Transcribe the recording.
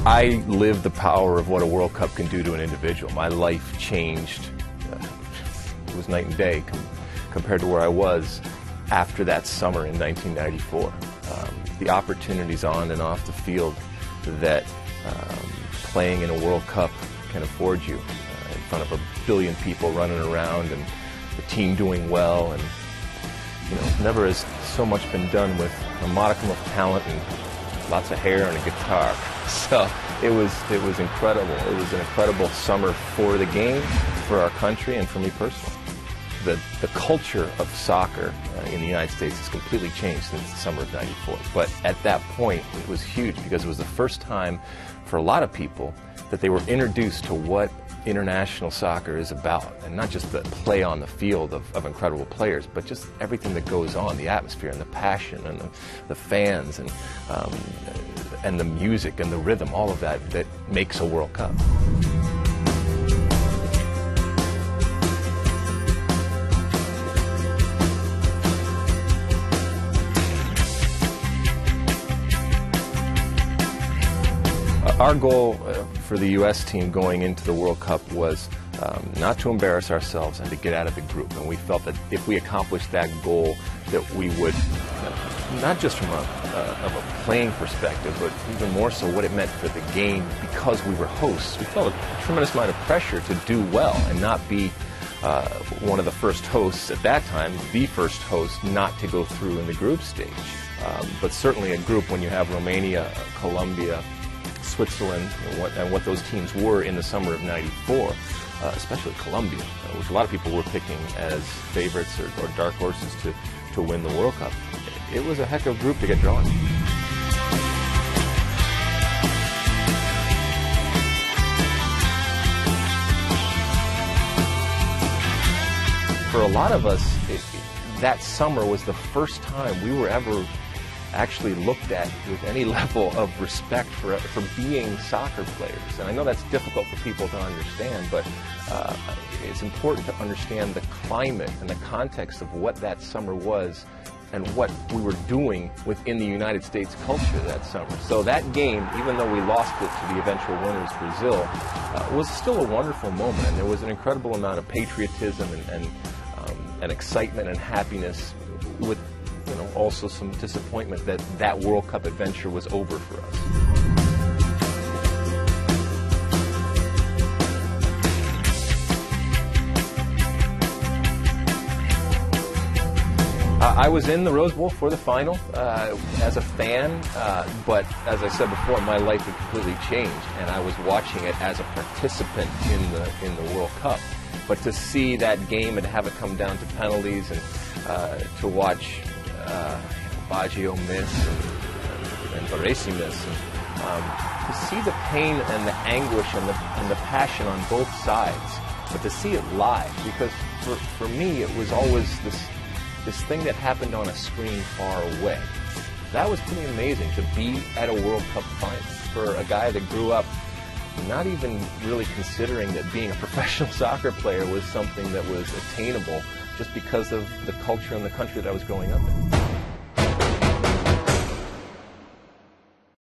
I lived the power of what a World Cup can do to an individual. My life changed. It was night and day compared to where I was after that summer in 1994. The opportunities on and off the field that playing in a World Cup can afford you in front of 1 billion people running around and the team doing well, and never has so much been done with a modicum of talent and lots of hair and a guitar. So it was incredible. It was an incredible summer for the game, for our country, and for me personally. The culture of soccer in the United States has completely changed since the summer of '94. But at that point, it was huge because it was the first time for a lot of people that they were introduced to what international soccer is about, and not just the play on the field of incredible players, but just everything that goes on, the atmosphere and the passion and the fans and the music and the rhythm, all of that makes a World Cup. Our goal for the U.S. team going into the World Cup was not to embarrass ourselves and to get out of the group. And we felt that if we accomplished that goal, that we would, not just from a playing perspective, but even more so what it meant for the game, because we were hosts. We felt a tremendous amount of pressure to do well and not be one of the first hosts at that time, the first host not to go through in the group stage. But certainly a group when you have Romania, Colombia, Switzerland, and what those teams were in the summer of '94, especially Colombia, which a lot of people were picking as favorites or dark horses to win the World Cup. It was a heck of a group to get drawn. For a lot of us, that summer was the first time we were ever actually looked at with any level of respect for being soccer players. And I know that's difficult for people to understand, but it's important to understand the climate and the context of what that summer was and what we were doing within the United States culture that summer. So that game, even though we lost it to the eventual winners, Brazil, was still a wonderful moment, and there was an incredible amount of patriotism and excitement and happiness, with also some disappointment that World Cup adventure was over for us. I was in the Rose Bowl for the final as a fan, but as I said before, my life had completely changed, and I was watching it as a participant in the World Cup. But to see that game and have it come down to penalties, and to watch Baggio miss and Baresi miss, and to see the pain and the anguish and the passion on both sides, but to see it live, because for me it was always this thing that happened on a screen far away. That was pretty amazing, to be at a World Cup final for a guy that grew up not even really considering that being a professional soccer player was something that was attainable, just because of the culture and the country that I was growing up in.